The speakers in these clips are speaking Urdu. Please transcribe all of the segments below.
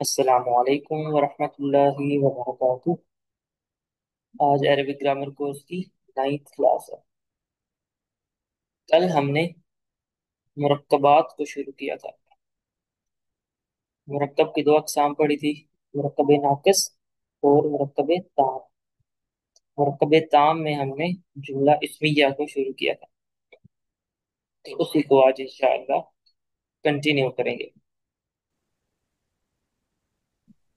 السلام علیکم ورحمۃ اللہ وبرکاتہ۔ آج عربک گرامر کورس کی 9th کلاس ہے۔ کل ہم نے مرکبات کو شروع کیا تھا۔ مرکب کی دو اقسام پڑھی تھی، مرکب ناقص اور مرکب تام۔ مرکب تام میں ہم نے جملہ اسمیہ کو شروع کیا تھا، تو اسی کو آج انشاءاللہ کنٹینیو کریں گے۔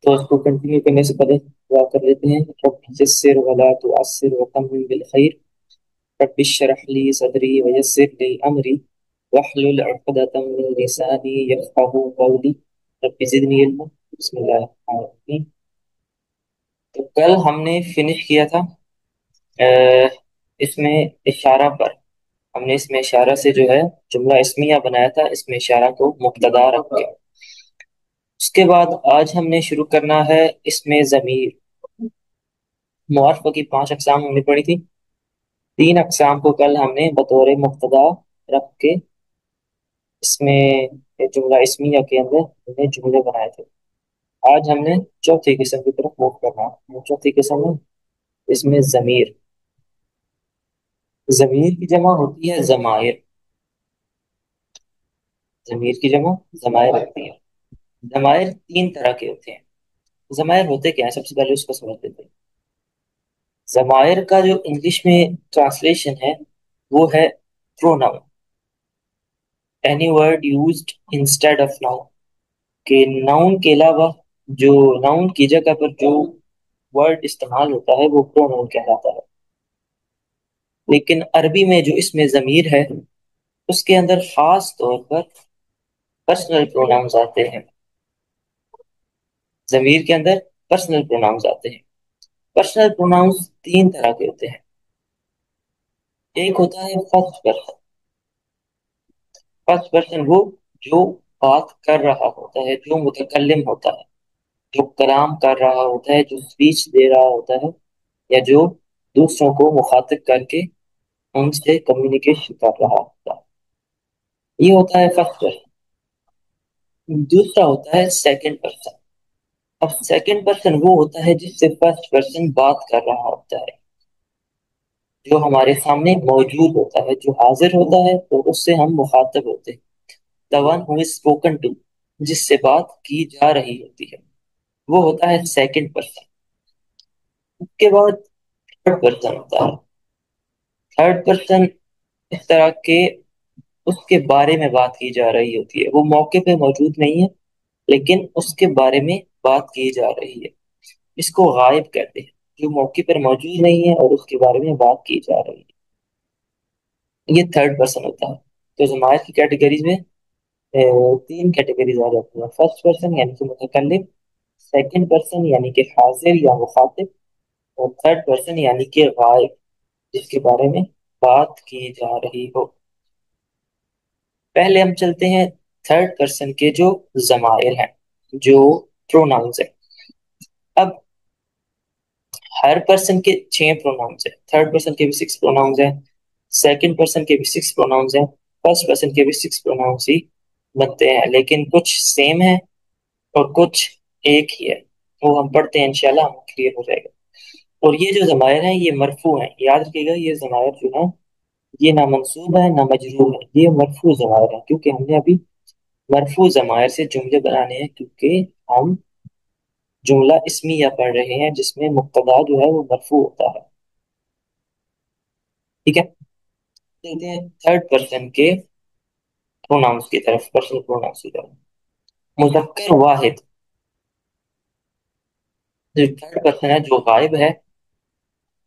تو اس کو کنٹینیو کرنے سے پہلے دعا کر لیتے ہیں، رب یسر ولا تعسر وتمم بالخیر، رب اشرح لي صدري ويسر لي امري واحلل عقدة من لساني يفقهوا قولي رب زدني علما۔ بسم اللہ الرحمن الرحیم۔ تو کل ہم نے فنش کیا تھا اس میں اشارہ پر۔ ہم نے اس میں اشارہ سے جو ہے جملہ اسمیہ بنایا تھا، اس میں اشارہ کو مبتدا رکھ کے۔ اس کے بعد آج ہم نے شروع کرنا ہے اس میں ضمیر۔ معرفہ کی 5 اقسام ہم نے پڑھی تھی، 3 اقسام کو کل ہم نے بطور مبتدا رکھ کے اس میں جملہ اسمیہ کے اندر ہم نے جملے بنائے تھے۔ آج ہم نے چوتھی قسم کی طرف موو کرنا ہے۔ چوتھی قسم ہے اس میں ضمیر۔ ضمیر کی جمع ہوتی ہے ضمائر۔ ضمیر کی جمع ضمائر ہوتی ہے۔ ضمائر 3 طرح کے ہوتے ہیں۔ ضمائر ہوتے کیا ہیں، سب سے پہلے اس کو سمجھ لیتے ہیں۔ ضمائر کا جو انگلش میں ٹرانسلیشن ہے وہ ہے pronoun, any word used instead of noun، کہ ناؤن کے علاوہ جو ناؤن کی جگہ پر جو ورڈ استعمال ہوتا ہے وہ پروناؤن کہلاتا ہے۔ لیکن عربی میں جو اس میں ضمیر ہے اس کے اندر خاص طور پر پرسنل پروناؤنز آتے ہیں۔ ضمیر کے اندر پرسنل پروناؤنز آتے ہیں۔ پرسنل پروناؤنز 3 طرح کے ہوتے ہیں۔ ایک ہوتا ہے فرسٹ پرسن۔ فرسٹ پرسن وہ جو بات کر رہا ہوتا ہے، جو متکلم ہوتا ہے، جو کلام کر رہا ہوتا ہے، جو اسپیچ دے رہا ہوتا ہے، یا جو دوسروں کو مخاطب کر کے ان سے کمیونیکیشن کر رہا ہوتا ہے، یہ ہوتا ہے فرسٹ پرسن۔ دوسرا ہوتا ہے سیکنڈ پرسن۔ اب سیکنڈ پرسن وہ ہوتا ہے جس سے فرسٹ پرسن بات کر رہا ہوتا ہے، جو ہمارے سامنے موجود ہوتا ہے، جو حاضر ہوتا ہے تو اس سے ہم مخاطب ہوتے ہیں۔ the one who is spoken to، جس سے بات کی جا رہی ہوتی ہے، وہ ہوتا ہے سیکنڈ پرسن۔ اس کے بعد تھرڈ پرسن ہوتا ہے۔ تھرڈ پرسن اس طرح کے اس کے بارے میں بات کی جا رہی ہوتی ہے، وہ موقع پہ موجود نہیں ہے لیکن اس کے بارے میں بات کی جا رہی ہے، اس کو غائب کہتے ہیں، جو موقع پر موجود نہیں ہے اور اس کے بارے میں بات کی جا رہی ہے، یہ تھرڈ پرسن ہوتا ہے۔ تو ضمائر کی کیٹیگریز میں 3 کیٹیگریز آ جاتی ہیں۔ فرسٹ پرسن یعنی کہ متکلم، سیکنڈ پرسن یعنی کہ حاضر یا مخاطب، اور تھرڈ پرسن یعنی کہ غائب، جس کے بارے میں بات کی جا رہی ہو۔ پہلے ہم چلتے ہیں تھرڈ پرسن کے جو ضمائر ہیں، جو پروناؤنز ہیں۔ اب ہر پرسن کے 6 پروناؤنز ہیں، تھرڈ پرسن کے بھی 6 پروناؤنز ہیں، سیکنڈ پرسن کے بھی 6 پروناؤنز ہیں، فرسٹ پرسن کے بھی 6 پروناؤنز ہی بنتے ہیں، لیکن کچھ سیم ہے اور کچھ ایک ہی ہے، وہ ہم پڑھتے ہیں انشاءاللہ، ہم کلیئر ہو جائے گا۔ اور یہ جو ضمائر ہیں یہ مرفوع ہیں، یاد رکھیے گا، یہ ضمائر جو ہیں یہ نہ منصوب ہے نہ مجرور ہے، یہ مرفوع ضمائر ہیں، کیونکہ ہم نے ابھی مرفوع ضمائر سے جملے بنانے ہیں، کیونکہ ہم جملہ اسمیہ پڑھ رہے ہیں جس میں مبتدا جو ہے وہ مرفوع ہوتا ہے۔ ٹھیک ہے، چلتے ہیں تھرڈ پرسن کے پروناؤنس کی طرف، پرسنل پروناؤنس کی طرف۔ مذکر واحد، جو تھرڈ پرسن ہے جو غائب ہے،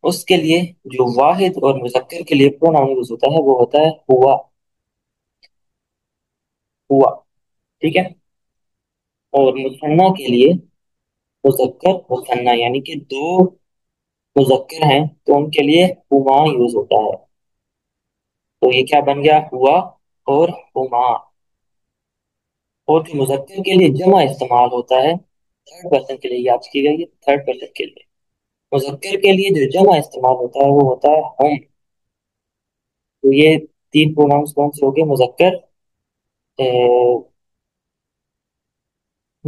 اس کے لیے جو واحد اور مذکر کے لیے پروناؤن یوز ہوتا ہے وہ ہوتا ہے ہوا۔ ہوا، ٹھیک ہے۔ اور مثنیٰ کے لیے مذکر مثنیٰ یعنی کہ 2 مذکر ہیں تو ان کے لیے ہما یوز ہوتا ہے، تو یہ کیا بن گیا، ہوا اور ہما۔ اور جو مذکر کے لیے جمع استعمال ہوتا ہے تھرڈ پرسن کے لیے، یاد کی گئی ہے، تھرڈ پرسن کے لیے مذکر کے لیے جو جمع استعمال ہوتا ہے وہ ہوتا ہے ہم۔ تو یہ 3 پروناؤنس کون سے ہو گئے، مذکر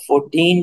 14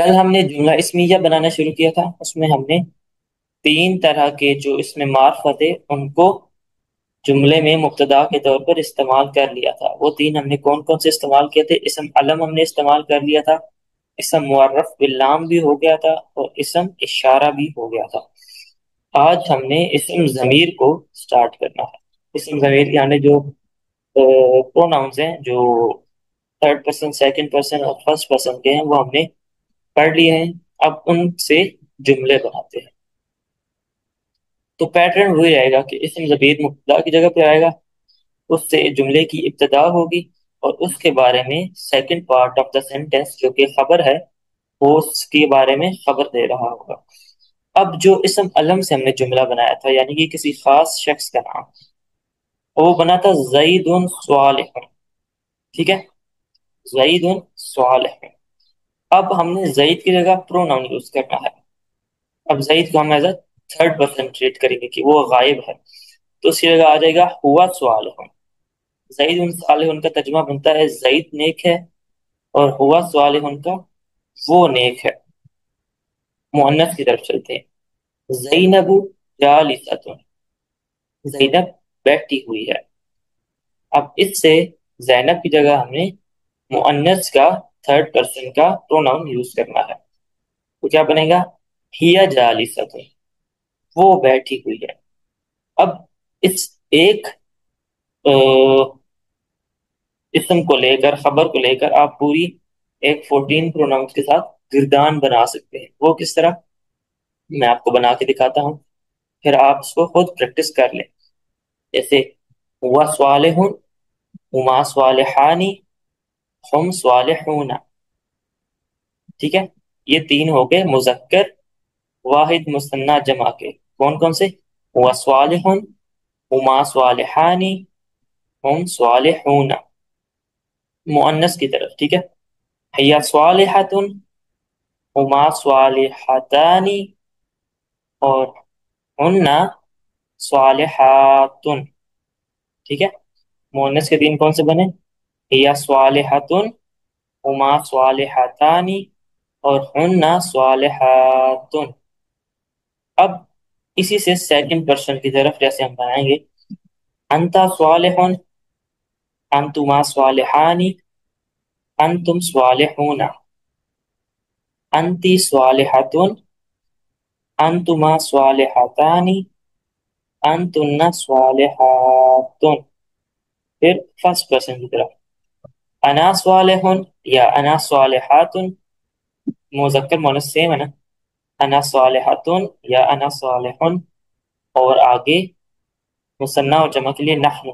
کل ہم نے جملہ اسمیہ بنانا شروع کیا تھا، اس میں ہم نے 3 طرح کے جو اسم معرفہ تھے ان کو جملے میں مبتدا کے طور پر استعمال کر لیا تھا۔ وہ 3 ہم نے کون کون سے استعمال کیے تھے؟ اسم علم ہم نے استعمال کر لیا تھا، اسم معرف باللام بھی ہو گیا تھا، اور اسم اشارہ بھی ہو گیا تھا۔ آج ہم نے اسم ضمیر کو سٹارٹ کرنا ہے۔ اسم ضمیر یعنی جو پروناؤنز ہیں جو تھرڈ پرسن، سیکنڈ پرسن اور فرسٹ پرسن کے ہیں، وہ ہم نے پڑھ لیے ہیں۔ اب ان سے جملے بناتے ہیں۔ تو پیٹرن وہی رہے گا کہ اسم ضمیر مبتدا کی جگہ پہ آئے گا، اس سے جملے کی ابتدا ہوگی، اور اس کے بارے میں second part of the sentence جو کہ خبر ہے، وہ اس کے بارے میں خبر دے رہا ہوگا۔ اب جو اسم علم سے ہم نے جملہ بنایا تھا، یعنی کہ کسی خاص شخص کا نام، وہ بنا تھا زید صالح، ٹھیک ہے، زید صالح۔ اب ہم نے زید کی جگہ پروناؤن یوز کرنا ہے۔ اب زید کو ہم as a third person treat کریں گے کہ وہ غائب ہے، تو اس کی جگہ آ جائے گا ہوا صالح۔ زید صالح کا ترجمہ بنتا ہے زید نیک ہے، اور ہوا صالح کا وہ نیک ہے۔ مؤنث کی طرف چلتے ہیں۔ زینب جالست، زینب بیٹھی ہوئی ہے۔ اب اس سے زینب کی جگہ ہم نے مؤنث کا تھرڈ پرسن کا پروناؤن یوز کرنا ہے، تو کیا بنے گا؟ ہیا جالست، وہ بیٹھی ہوئی ہے۔ اب اس ایک اسم کو لے کر، خبر کو لے کر آپ پوری ایک 14 پروناؤنس کے ساتھ گردان بنا سکتے ہیں۔ وہ کس طرح؟ میں آپ کو بنا کے دکھاتا ہوں، پھر آپ اس کو خود پریکٹس کر لیں۔ جیسے ہوا صالح، ہما صالحانی، ہم صالحون، ٹھیک ہے۔ یہ 3 ہو گئے مذکر واحد مثنیٰ جمع کے۔ کون کون سے؟ ہوا صالح، ہما صالحانی، ہم صالحون۔ مؤنث کی طرف، ٹھیک ہے، ہیا صالحۃ، ہما صالحتان، اور ہن صالحات، ٹھیک ہے۔ مؤنث کے 3 کون سے بنے؟ ہیا صالحۃ، ہما صالحتان، اور ہن صالحات۔ اب اسی سے سیکنڈ پرسن کی طرف جیسے ہم بنائیں گے، انتا صالح، انتما صالحان، انتم صالحون، انتی صالحۃ، انتما صالحتان، انتن صالحات۔ پھر فرسٹ پرسن کی طرف، انا صالح یا انا صالحات، مذکر مؤنث سیم ہے نا، انا صالحات یا انا صالح، اور آگے مثنیٰ اور جمع کے لیے نحن،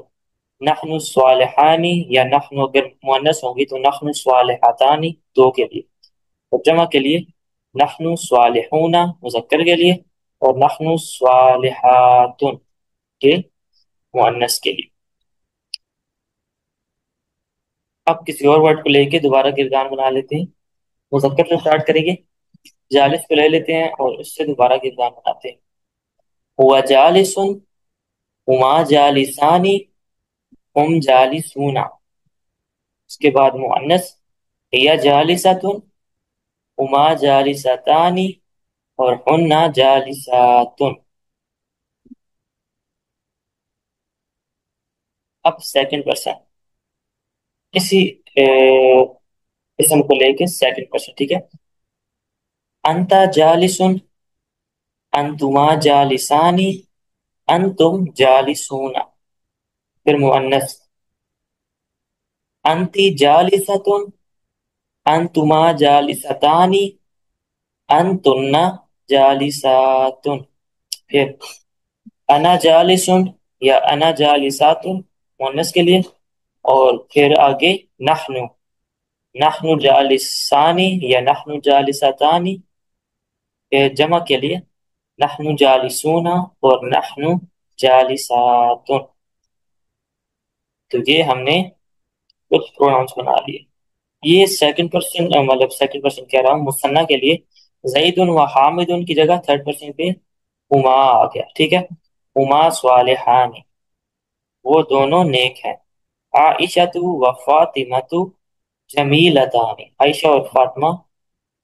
نحن صالحان، یا نحن اگر مؤنث ہوں گی تو نحن صالحتان 2 کے لیے، اور جمع کے لیے نحن صالحون مذکر کے لیے، اور نحن صالحات کے مؤنث کے لیے۔ اب کسی اور ورڈ کو لے کے دوبارہ گردان بنا لیتے ہیں۔ مذکر سے سٹارٹ کریں گے، جالس کو لے لیتے ہیں اور اس سے دوبارہ گردان بناتے ہیں۔ ہوا جالس، ہما جالسانی، ہم جالسون۔ اس کے بعد مؤنث، ہیا جالست، ہما جالستان، اور ہن جالسات۔ اب سیکنڈ پرسن، اسی اسم کو لے کے سیکنڈ پرسن، ٹھیک ہے۔ انتا جالس، انتما جالسان، انتم جالسون۔ پھر مؤنث، انتی جالست، انتما جالستان، انتن جالسات۔ پھر انا جالس یا انا جالسات مؤنث کے لیے، اور پھر آگے نحن، نحن جالسان یا نحن جالستان، جمع کے لیے نحن جالسون اور نحن جالسات۔ تو یہ ہم نے کچھ پروناؤنس بنا لیے۔ یہ سیکنڈ پرسن، مطلب سیکنڈ پرسن کہہ رہا ہوں، مثنیٰ کے لیے زید و حامد کی جگہ تھرڈ پرسن پہ ہما آ گیا، ٹھیک ہے۔ ہما صالحان، وہ دونوں نیک ہیں۔ عائشہ و فاطمہ جمیلتان، عائشہ اور فاطمہ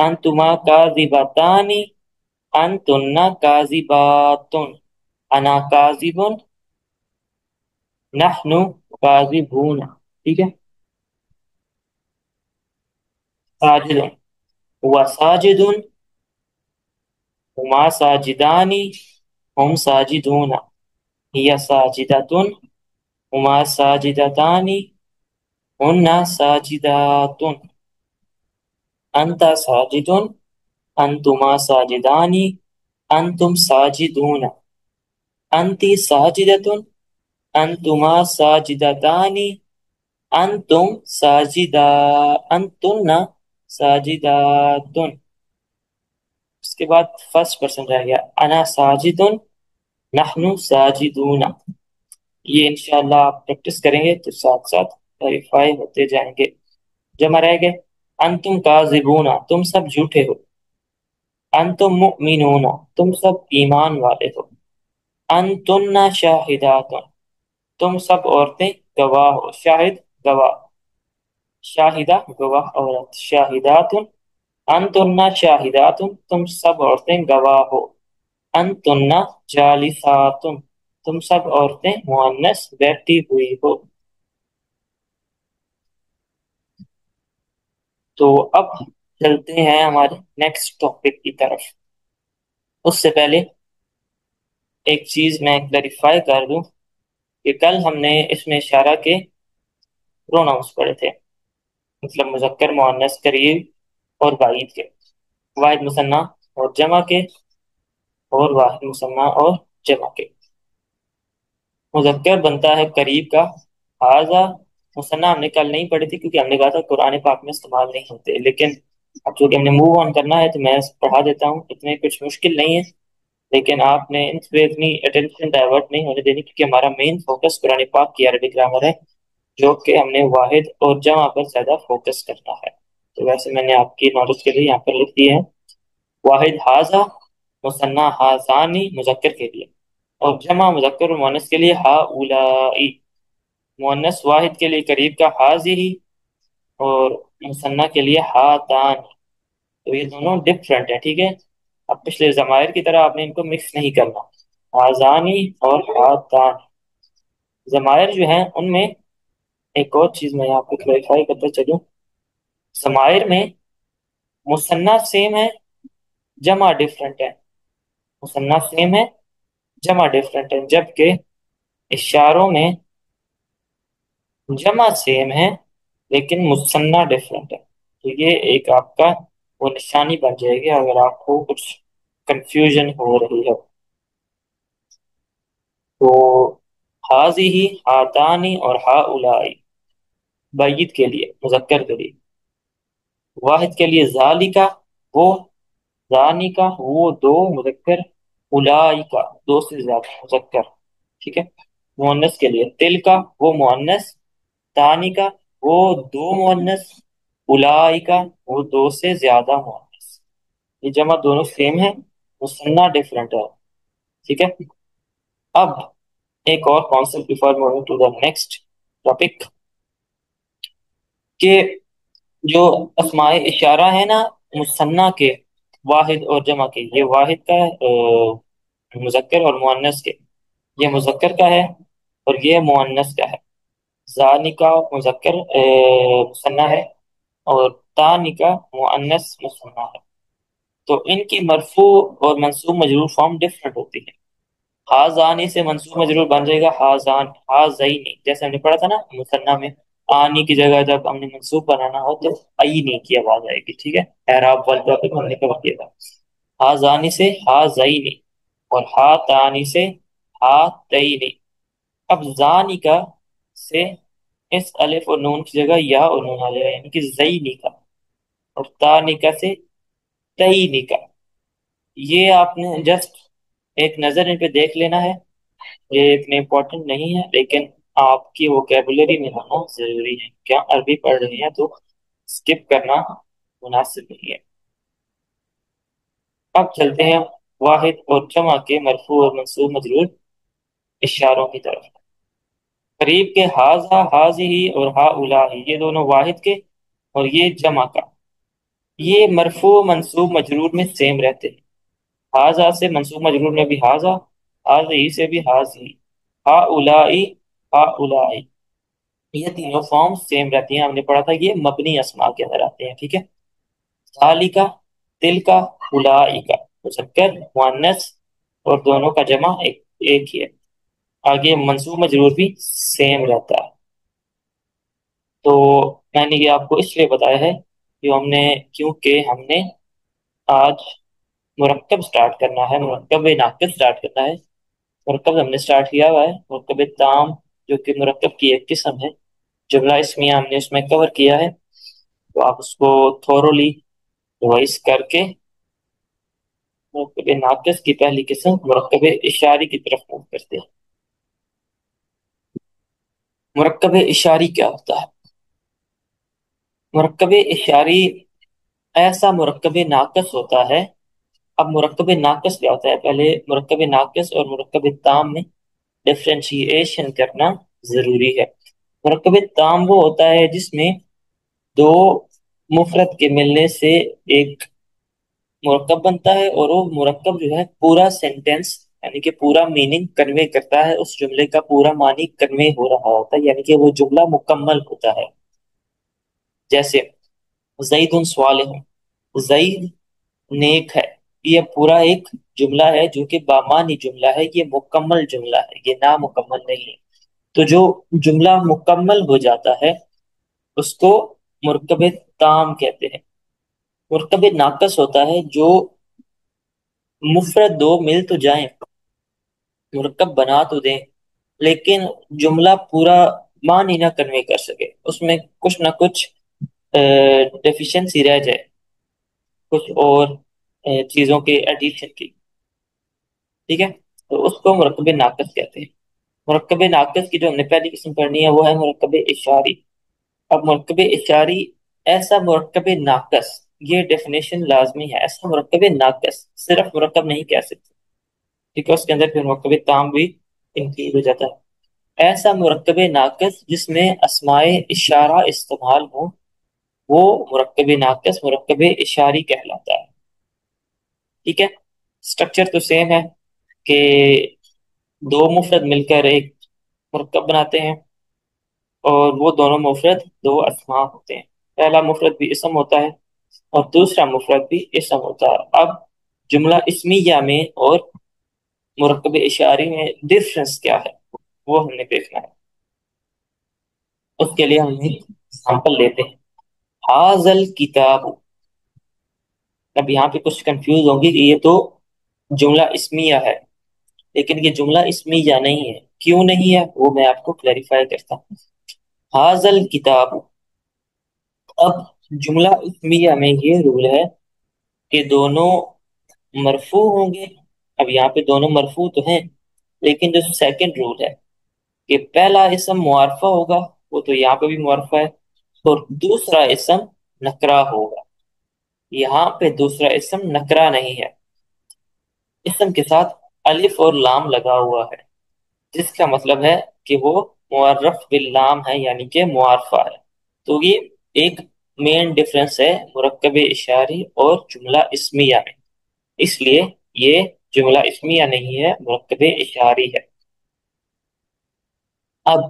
انتما کاذبتانی، انتن کاذباتن، انا کاذبن، نحن کاذبون، ٹھیک ہے. ساجد، ہوا ساجد، ہما ساجدانی، ہم ساجدون، ہی ساجدۃ، ہما ساجدتانی، ہن ساجدات، انت ساجد، انتما ساجدانی، انتم ساجدون، انتی ساجدۃ، انتما ساجدتانی، انتم ساجدہ، انتن ساجدات. اس کے بعد فرسٹ پرسن رہ گیا، انا ساجد، نحن ساجدون. یہ انشاءاللہ آپ پریکٹس کریں گے تو ساتھ ساتھ ویریفائی ہوتے جائیں گے. جمع رہ گئے، انتم کاذبون، تم سب جھوٹے ہو، انتم مؤمنون، تم سب ایمان والے ہو، انتن شاہدات، تم سب عورتیں گواہ ہو. شاہد گواہ، شاہدہ گواہ عورت، شاہدات، انتن شاہدات، تم سب عورتیں گواہ ہو، انتن جالسات، تم سب عورتیں مؤنث بیٹھی ہوئی ہو. تو اب چلتے ہیں ہمارے نیکسٹ ٹاپک کی طرف. اس سے پہلے ایک چیز میں کلیریفائی کر دوں کہ کل ہم نے اس میں اشارہ کے پروناؤنس پڑھے تھے، مطلب مذکر مؤنث قریب اور بعید کے، واحد مثنیٰ اور جمع کے، اور واحد مثنیٰ اور جمع کے. مذکر بنتا ہے قریب کا ہاذا، مثنیٰ ہم نے کل نہیں پڑھی تھی کیونکہ ہم نے کہا تھا قرآن پاک میں استعمال نہیں ہوتے، لیکن اب چونکہ ہم نے موو آن کرنا ہے تو میں پڑھا دیتا ہوں، اتنے کچھ مشکل نہیں ہے، لیکن آپ نے ان پہ اتنی اٹینشن ڈائیورٹ نہیں ہونے دینی کیونکہ ہمارا مین فوکس قرآن پاک کی عربی گرامر ہے، جو کہ ہم نے واحد اور جمع پر زیادہ فوکس کرنا ہے. تو ویسے میں نے آپ کی نالج کے لیے یہاں پر لکھ دی ہے واحد ہاذا، مثنیٰ ہاذانی مذکر کے لیے، اور جمع مذکر و مؤنث کے لیے ہا اولائی، مؤنث واحد کے لیے قریب کا حاذی، اور مثنیٰ کے لیے ہاتان. تو یہ دونوں ڈفرنٹ ہیں، ٹھیک ہے. اب پچھلے ضمائر کی طرح آپ نے ان کو مکس نہیں کرنا، ہاذانی اور ہاتان. ضمائر جو ہیں ان میں ایک اور چیز میں آپ کو کلیریفائی کرتا چلوں، ضمائر میں مثنیٰ سیم ہے، جمع ڈفرنٹ ہے، مثنیٰ سیم ہے، جمع ڈفرنٹ ہے، جبکہ اشاروں میں جمع سیم ہے لیکن مثنیٰ ڈفرنٹ ہے. تو یہ ایک آپ کا وہ نشانی بن جائے گی اگر آپ کو کچھ کنفیوژن ہو رہی ہے. تو حاضی، ہاتانی اور ہا اولائی بعید کے لیے، مذکر کے لیے. واحد کے لیے ذالکا وہ، ذانکا وہ دو مذکر، اولائی کا دو سے زیادہ مذکر، ٹھیک ہے. مؤنث کے لیے تل کا وہ مؤنث، تانی کا وہ دو مؤنث، اولائی کا وہ دو سے زیادہ مؤنث. یہ جمع دونوں سیم ہے، مثنیٰ ڈفرنٹ ہے، ٹھیک ہے. اب ایک اور concept before moving to the next topic, کہ جو اسماء اشارہ ہے نا مثنیٰ کے، واحد اور جمع کے، یہ واحد کا ہے مذکر اور مؤنث کے، یہ مذکر کا ہے اور یہ مؤنث کا ہے. ذالکا مذکر مثنیٰ ہے اور تانکا مؤنث مثنیٰ ہے. تو ان کی مرفوع اور منصوب مجرور فارم ڈفرنٹ ہوتی ہے. ہاذانی سے منصوب مجرور بن جائے گا ہاذان، ہاذینی، جیسے ہم نے پڑھا تھا نا مثنیٰ میں آنی کی جگہ جب ہم نے منصوب بنانا ہو تو اینی کی آواز آئے گی، ٹھیک ہے. اعراب والے ٹاپک ہم نے کور کیا تھا. ہاذانی سے ہاذینی اور ہاتانی سے ہاتینی. اب ذانکا سے اس الف اور نون کی جگہ یا اور نون آ جائے گا، یعنی کہ زینکا، اور تانکا سے تینکا. یہ آپ نے جسٹ ایک نظر ان پہ دیکھ لینا ہے، یہ اتنے امپورٹنٹ نہیں ہے لیکن آپ کی ووکیبلری میں ہونا ضروری ہے. کیا عربی پڑھ رہے ہیں تو اسکپ کرنا مناسب نہیں ہے. اب چلتے ہیں واحد اور جمع کے مرفوع اور منصوب مجرور اشاروں کی طرف. قریب کے ہاذا، ہاذی اور ہا اولاہی، یہ دونوں واحد کے اور یہ جمع کا. یہ مرفوع منصوب مجرور میں سیم رہتے ہیں. حاضہ سے منصوب مجرور میں بھی حاضہ، حاضی سے بھی حاضی، ہا اولائی، ہا اولائی، یہ تینوں فارم سیم رہتی ہیں. ہم نے پڑھا تھا یہ مبنی اسماء کے اندر آتے ہیں. ٹھیک ہے. ذالکا، تل کا، الائی کا، مذکر مؤنث اور دونوں کا جمع ایک ہی ہے. آگے منصوب مجرور بھی سیم رہتا ہے. تو میں نے یہ آپ کو اس لیے بتایا ہے کہ کیونکہ ہم نے آج مرکب سٹارٹ کرنا ہے، مرکب ناقص سٹارٹ کرنا ہے. مرکب ہم نے سٹارٹ کیا ہوا ہے مرکب تام، جو کہ مرکب کی ایک قسم ہے. جملہ اسمیہ ہم نے اس میں کور کیا ہے، تو آپ اس کو تھورولی ریوائز کر کے مرکب ناقص کی پہلی قسم مرکب اشاری کی طرف موو کرتے ہیں. مرکب اشاری کیا ہوتا ہے؟ مرکب اشاری ایسا مرکب ناقص ہوتا ہے. اب مرکب ناقص کیا ہوتا ہے؟ پہلے مرکب ناقص اور مرکب تام میں ڈفرینشیشن کرنا ضروری ہے. مرکب تام وہ ہوتا ہے جس میں دو مفرد کے ملنے سے ایک مرکب بنتا ہے، اور وہ مرکب جو ہے پورا سینٹینس یعنی کہ پورا میننگ کنوے کرتا ہے، اس جملے کا پورا معنی کنوے ہو رہا ہوتا ہے، یعنی کہ وہ جملہ مکمل ہوتا ہے. جیسے زید صالح، زید نیک ہے، یہ پورا ایک جملہ ہے جو کہ بامانی جملہ ہے، یہ مکمل جملہ ہے، یہ نامکمل نہیں ہے. تو جو جملہ مکمل ہو جاتا ہے اس کو مرکب تام کہتے ہیں. مرکب ناقص ہوتا ہے جو مفرد دو مل تو جائیں، مرکب بنا تو دیں، لیکن جملہ پورا معنی نہ کنوے کر سکے، اس میں کچھ نہ کچھ ڈیفیشنسی رہ جائے، کچھ اور چیزوں کے ایڈیشن کی. ٹھیک ہے. تو اس کو مرکب ناقص کہتے ہیں. مرکب ناقص کی جو ہم نے پہلی قسم پڑھنی ہے وہ ہے مرکب اشاری. اب مرکب اشاری ایسا مرکب ناقص، یہ ڈیفینیشن لازمی ہے، ایسا مرکب ناقص صرف مرکب نہیں کہہ سکتے. ٹھیک ہے. اس کے اندر پھر مرکب تام بھی انکلوڈ ہو جاتا ہے. ایسا مرکب ناقص جس میں اسماء اشارہ استعمال ہو وہ مرکب ناقص مرکب اشاری کہلاتا ہے. ٹھیک ہے. سٹرکچر تو سیم ہے کہ دو مفرد مل کر ایک مرکب بناتے ہیں، اور وہ دونوں مفرد دو اسماء ہوتے ہیں. پہلا مفرد بھی اسم ہوتا ہے اور دوسرا مفرد بھی اسم ہوتا ہے. اب جملہ اسمیہ میں اور مرکب اشاری میں ڈفرنس کیا ہے وہ ہم نے دیکھنا ہے. اس کے لیے ہم ایک ایگزامپل لیتے ہیں. حاضل کتاب. اب یہاں پہ کچھ کنفیوز ہوں گی کہ یہ تو جملہ اسمیہ ہے، لیکن یہ جملہ اسمیہ نہیں ہے. کیوں نہیں ہے وہ میں آپ کو کلیریفائی کرتا ہوں. حاضل کتاب، اب جملہ اسمیہ میں یہ رول ہے کہ دونوں مرفوع ہوں گے. اب یہاں پہ دونوں مرفوع تو ہیں، لیکن جو سیکنڈ رول ہے کہ پہلا اسم معرفہ ہوگا، وہ تو یہاں پہ بھی معرفہ ہے، اور دوسرا اسم نکرہ ہوگا. یہاں پہ دوسرا اسم نکرہ نہیں ہے، اسم کے ساتھ الف اور لام لگا ہوا ہے، جس کا مطلب ہے کہ وہ معرف باللام ہے، یعنی کہ معرفہ ہے. تو یہ ایک مین ڈفرنس ہے مرکب اشاری اور جملہ اسمیہ میں. اس لیے یہ جملہ اسمیہ نہیں ہے، مرکب اشاری ہے. اب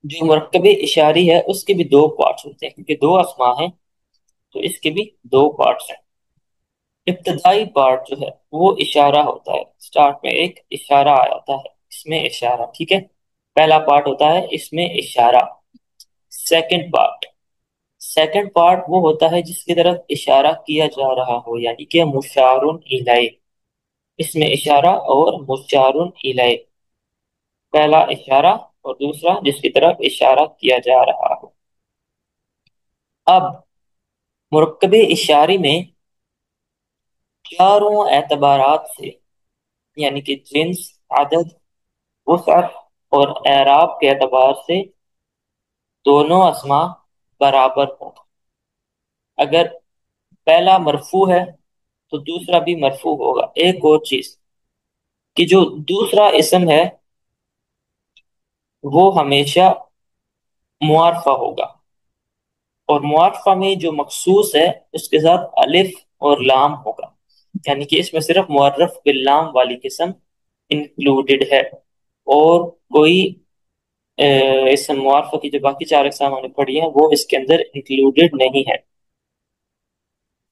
جو مرکب اشاری ہے اس کے بھی دو پارٹس ہوتے ہیں، کیونکہ دو اسماء ہیں تو اس کے بھی دو پارٹس ہیں. ابتدائی پارٹ جو ہے وہ اشارہ ہوتا ہے. سٹارٹ میں ایک اشارہ آتا ہے، اس میں اشارہ. ٹھیک ہے. پہلا پارٹ ہوتا ہے اس میں اشارہ. سیکنڈ پارٹ وہ ہوتا ہے جس کی طرف اشارہ کیا جا رہا ہو، یعنی کہ مشار الیہ. اس میں اشارہ اور مشار الیہ، پہلا اشارہ اور دوسرا جس کی طرف اشارہ کیا جا رہا ہو. اب مرکب اشاری میں چاروں اعتبارات سے، یعنی کہ جنس، عدد، وسعت اور اعراب کے اعتبار سے دونوں اسماء برابر ہوں. اگر پہلا مرفوع ہے تو دوسرا بھی مرفوع ہوگا. ایک اور چیز کہ جو دوسرا اسم ہے وہ ہمیشہ معرفہ ہوگا. اور معرفہ میں جو مخصوص ہے اس کے ساتھ الف اور لام ہوگا، یعنی کہ اس میں صرف معرف باللام والی قسم انکلوڈڈ ہے، اور کوئی اس معرفہ کی جو باقی چار اقسام ہم نے پڑھی ہیں وہ اس کے اندر انکلوڈڈ نہیں ہے۔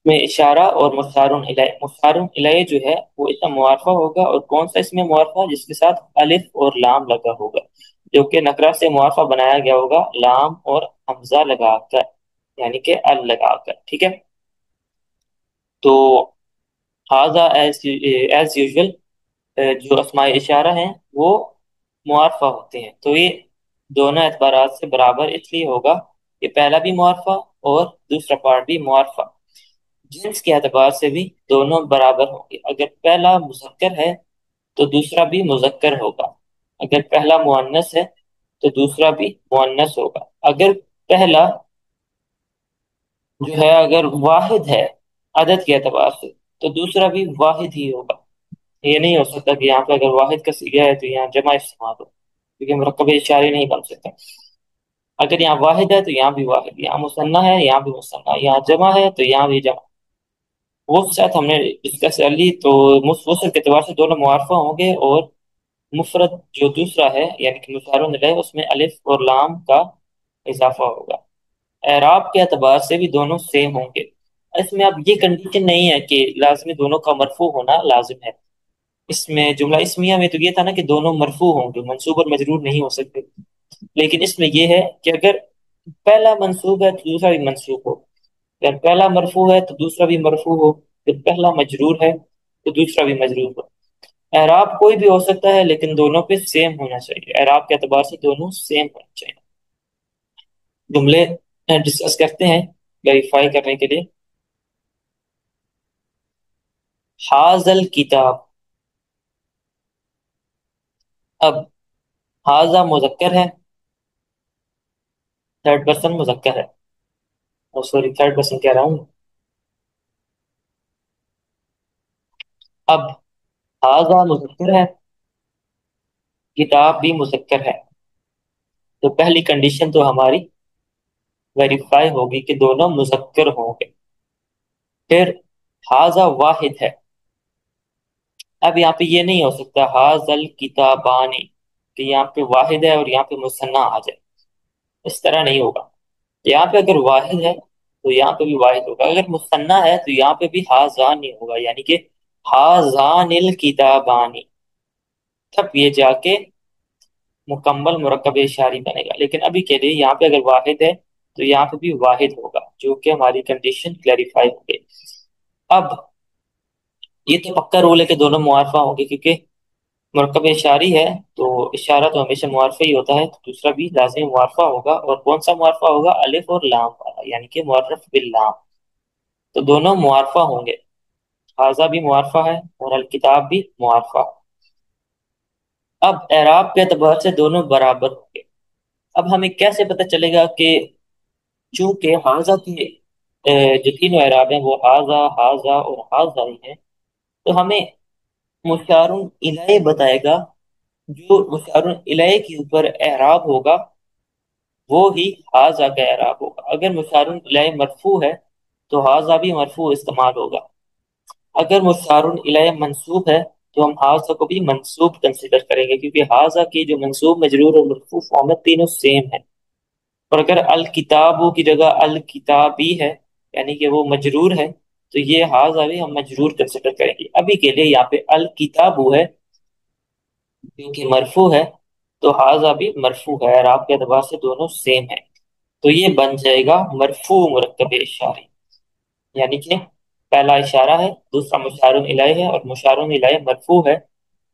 میں اشارہ اور مشار الیہ جو ہے وہ اسم معرفہ ہوگا، اور کون سا اسم معرفہ؟ جس کے ساتھ الف اور لام لگا ہوگا، جو کہ نکرہ سے معرفہ بنایا گیا ہوگا لام اور حمزہ لگا کر، یعنی کہ ال لگا کر، ٹھیک ہے۔ تو ہاذا ایز یوزول جو اسماء اشارہ ہیں وہ معرفہ ہوتے ہیں، تو یہ دونوں اعتبارات سے برابر اس لیے ہوگا کہ پہلا بھی معرفہ اور دوسرا پارٹ بھی معرفہ، جنس کے اعتبار سے بھی دونوں برابر ہوں گے۔ اگر پہلا مذکر ہے تو دوسرا بھی مذکر ہوگا، اگر پہلا مؤنث ہے تو دوسرا بھی مؤنث ہوگا، اگر پہلا جو ہے اگر واحد ہے عدد کے اعتبار سے تو دوسرا بھی واحد ہی ہوگا۔ یہ نہیں ہو سکتا کہ یہاں پہ اگر واحد کا صیغہ ہے تو یہاں جمع استعمال ہو، کیونکہ مرکب اشاری نہیں بن سکتا۔ اگر یہاں واحد ہے تو یہاں بھی واحد، یہاں مثنیٰ ہے یہاں بھی مثنیٰ، یہاں جمع ہے تو یہاں بھی جمع۔ وہ ساتھ ہم نے ڈسکس کر لی، تو وصل کے اعتبار سے دونوں معرفہ ہوں گے، اور مفرد جو دوسرا ہے یعنی کہ مشار الیہ اس میں الف اور لام کا اضافہ ہوگا۔ اعراب کے اعتبار سے بھی دونوں سیم ہوں گے، اس میں اب یہ کنڈیشن نہیں ہے کہ لازمی دونوں کا مرفوع ہونا لازم ہے۔ اس میں جملہ اسمیہ میں تو یہ تھا نا کہ دونوں مرفوع ہوں گے، منصوب اور مجرور نہیں ہو سکتے، لیکن اس میں یہ ہے کہ اگر پہلا منصوب ہے تو دوسرا بھی منصوب ہو، اگر پہلا مرفوع ہے تو دوسرا بھی مرفوع ہو، اگر پہلا مجرور ہے تو دوسرا بھی مجرور ہو۔ اعراب کوئی بھی ہو سکتا ہے لیکن دونوں پہ سیم ہونا چاہیے، اعراب کے اعتبار سے دونوں سیم ہونا چاہیے۔ جملے ڈسکس کرتے ہیں ویریفائی کرنے کے لیے۔ حاذل کتاب، اب حاذا مذکر ہے، تھرڈ پرسن مذکر ہے، اور سوری تھرڈ پرسن کہہ رہا ہوں۔ اب حاذا مذکر ہے، کتاب بھی مذکر ہے، تو پہلی کنڈیشن تو ہماری ویریفائی ہوگی کہ دونوں مذکر ہوں گے۔ پھر حاذا واحد ہے، اب یہاں پہ یہ نہیں ہو سکتا حاذل کتابانی کہ یہاں پہ واحد ہے اور یہاں پہ مثنیٰ آ جائے، اس طرح نہیں ہوگا۔ یہاں پہ اگر واحد ہے تو یہاں پہ بھی واحد ہوگا، اگر مثنیٰ ہے تو یہاں پہ بھی حاذان نہیں ہوگا، یعنی کہ حاذان الکتابانی، تب یہ جا کے مکمل مرکب اشاری بنے گا، لیکن ابھی کے لیے یہاں پہ اگر واحد ہے تو یہاں پہ بھی واحد ہوگا، جو کہ ہماری کنڈیشن کلیریفائی ہو گئی۔ اب یہ تو پکا رول ہے کہ دونوں معرفہ ہوں گے، کیونکہ مرکب اشاری ہے تو اشارہ تو ہمیشہ معرفہ ہی ہوتا ہے، تو دوسرا بھی لازمی معرفہ ہوگا، اور کون سا معرفہ ہوگا؟ الف اور لام والا، یعنی کہ معرف باللام، تو دونوں معرفہ ہوں گے، حاذا بھی معرفہ ہے اور الکتاب بھی معرفہ۔ اب اعراب کے اعتبار سے دونوں برابر ہوں گے۔ اب ہمیں کیسے پتہ چلے گا کہ چونکہ حاذا کی جو تینوں اعراب ہیں وہ حاذا، حاذا اور حاذا ہی ہیں، تو ہمیں مشار الیہ بتائے گا، جو مشار الیہ کے اوپر اعراب ہوگا وہ ہی حاذا کا اعراب ہوگا۔ اگر مشار الیہ مرفوع ہے تو حاذا بھی مرفوع استعمال ہوگا، اگر مشار الیہ منصوب ہے تو ہم حاذا کو بھی منصوب کنسیڈر کریں گے، کیونکہ حاذا کی جو منصوب، مجرور اور مرفوع فارم ہے تینوں سیم ہیں۔ اور اگر الکتابو کی جگہ الکتابی ہے یعنی کہ وہ مجرور ہے، تو یہ حاذا بھی ہم مجرور کنسیڈر کریں گے۔ ابھی کے لیے یہاں پہ الکتابو ہے کیونکہ مرفوع ہے، تو حاذا بھی مرفوع ہے، اور آپ کے اعتبار سے دونوں سیم ہیں، تو یہ بن جائے گا مرفوع مرکب اشاری، یعنی کہ پہلا اشارہ ہے، دوسرا مشار الیہ ہے، اور مشار الیہ مرفوع ہے،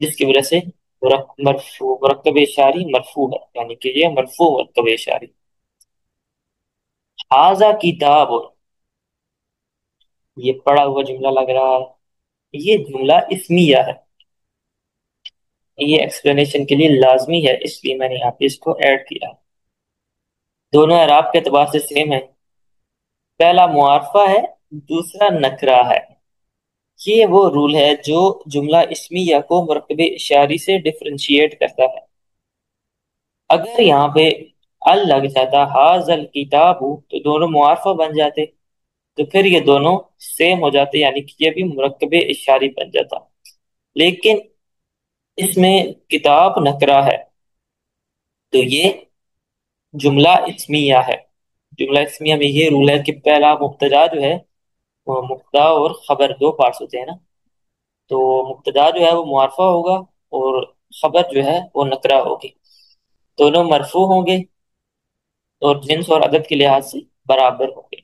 جس کی وجہ سے مرفوع مرکب اشاری مرفوع ہے، یعنی کہ یہ مرفوع مرکب اشاری۔ حاذا کتاب، یہ پڑا ہوا جملہ لگ رہا ہے، یہ جملہ اسمیہ ہے، یہ ایکسپلینیشن کے لیے لازمی ہے، اس لیے میں نے یہاں پہ اس کو ایڈ کیا۔ دونوں اعراب کے اعتبار سے سیم ہے، پہلا معرفہ ہے دوسرا نکرہ ہے۔ یہ وہ رول ہے جو جملہ اسمیہ کو مرکب اشاری سے ڈفرینشیٹ کرتا ہے۔ اگر یہاں پہ ال لگ جاتا حاضل کتاب تو دونوں معارفہ بن جاتے، تو پھر یہ دونوں سیم ہو جاتے، یعنی کہ یہ بھی مرکب اشاری بن جاتا۔ لیکن اس میں کتاب نکرہ ہے، تو یہ جملہ اسمیہ ہے۔ جملہ اسمیہ میں یہ رول ہے کہ پہلا مبتدا جو ہے، وہ مبتدا اور خبر دو پارٹس ہوتے ہیں نا، تو مبتدا جو ہے وہ معرفہ ہوگا، اور خبر جو ہے وہ نکرہ ہوگی، دونوں مرفوع ہوں گے اور جنس اور عدد کے لحاظ سے برابر ہوں گے۔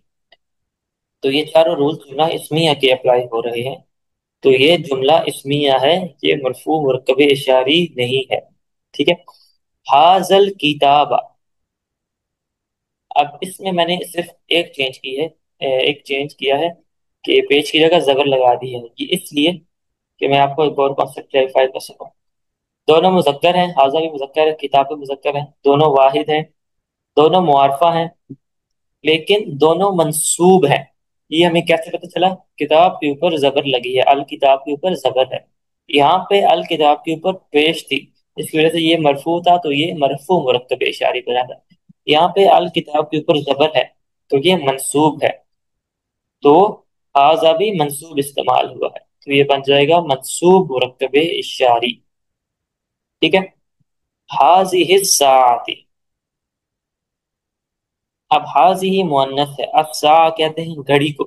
تو یہ چاروں رول جملہ اسمیہ کے اپلائی ہو رہے ہیں۔ تو یہ جملہ اسمیہ ہے، یہ مرفوع مرکب اشاری نہیں ہے، ٹھیک ہے۔ حاضل کتاب، اب اس میں میں نے صرف ایک چینج کی ہے، ایک چینج کیا ہے کہ پیج کی جگہ زبر لگا دی ہے، یہ اس لیے کہ میں آپ کو ایک اور کانسیپٹ کلیریفائی کر سکوں۔ دونوں مذکر ہیں، حاضہ بھی مذکر ہے، کتاب بھی مذکر ہیں، دونوں واحد ہیں، دونوں معارفہ ہیں، لیکن دونوں منصوب ہیں۔ یہ ہمیں کیسے پتہ چلا؟ کتاب کے اوپر زبر لگی ہے، الکتاب کے اوپر زبر ہے، یہاں پہ الکتاب کے اوپر پیش تھی، اس کی وجہ سے یہ مرفوع تھا، تو یہ مرفوع مرکب اشاری بنا تھا۔ یہاں پہ الکتاب کے اوپر زبر ہے تو یہ منصوب ہے، تو حاضہ بھی منصوب استعمال ہوا ہے، تو یہ بن جائے گا منصوب مرکب اشاری، ٹھیک ہے۔ حاضہ الساعۃ، اب حاضہ مؤنث ہے، اب ساعہ کہتے ہیں گھڑی کو،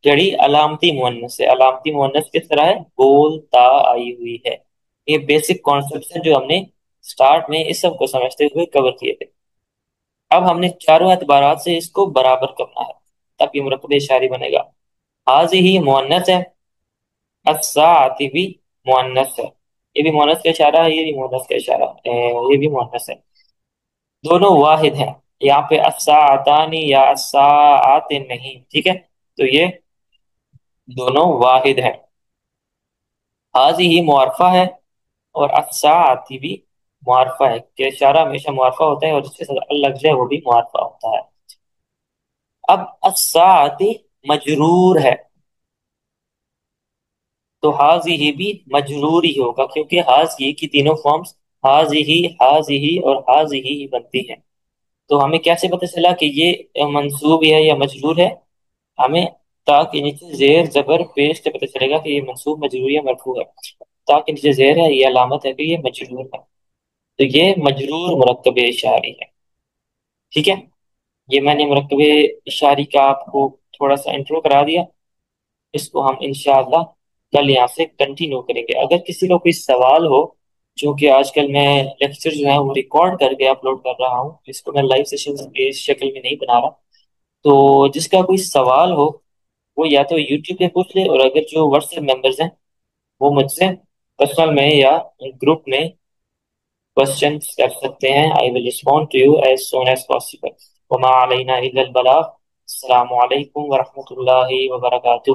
گھڑی علامتی مؤنث ہے، علامتی مؤنث کس طرح ہے؟ گول تا آئی ہوئی ہے۔ یہ بیسک کانسیپٹس ہیں جو ہم نے سٹارٹ میں اس سب کو سمجھتے ہوئے کور کیے تھے۔ اب ہم نے چاروں اعتبارات سے اس کو برابر کرنا ہے، تب یہ مرکب اشاری بنے گا۔ حاضہ مؤنث ہے، الساعۃ بھی مؤنث ہے، یہ بھی مؤنث کا اشارہ ہے، یہ بھی مؤنث کا اشارہ ہے، یہ بھی مؤنث ہے، دونوں واحد ہیں، یہاں پہ الساعتانی یا الساعات نہیں، ٹھیک ہے، تو یہ دونوں واحد ہیں۔ حاضہ معرفہ ہے اور الساعۃ بھی معرفہ ہے، کہ اشارہ ہمیشہ معرفہ ہوتا ہے اور جس کے ساتھ ال لگ جائے وہ بھی معرفہ ہوتا ہے۔ اب الساعۃ مجرور ہے، تو حاضہ بھی مجرور ہی ہوگا، کیونکہ حاضہ کی تینوں فارمز حاضہ، حاضہ اور حاضہ ہی بنتی ہیں۔ تو ہمیں کیسے پتہ چلا کہ یہ منصوب ہے یا مجرور ہے؟ ہمیں تا کے نیچے زیر زبر پیش سے پتہ چلے گا کہ یہ منصوب مجرور یا مرفوع ہے۔ تا کے نیچے زیر ہے، یہ علامت ہے کہ یہ مجرور ہے، تو یہ مجرور مرکب اشاری ہے، ٹھیک ہے۔ یہ میں نے مرکب اشاری کا آپ کو تھوڑا سا انٹرو کرا دیا، اس کو ہم انشاءاللہ کل یہاں سے کنٹینیو کریں گے۔ اگر کسی کو کوئی سوال ہو، چونکہ آج کل میں لیکچر جو ہیں وہ ریکارڈ کر کے اپلوڈ کر رہا ہوں، اس کو میں لائیو سیشن کی شکل میں نہیں بنا رہا، تو جس کا کوئی سوال ہو وہ یا تو یوٹیوب پہ پوچھ لے، اور اگر جو واٹس ایپ ممبرز ہیں وہ مجھ سے پرسنل میں یا گروپ میں کوشچنس کر سکتے ہیں۔ I will respond to you as soon as possible۔ وما علینا الا البلاغ۔ السلام علیکم ورحمۃ اللہ وبرکاتہ۔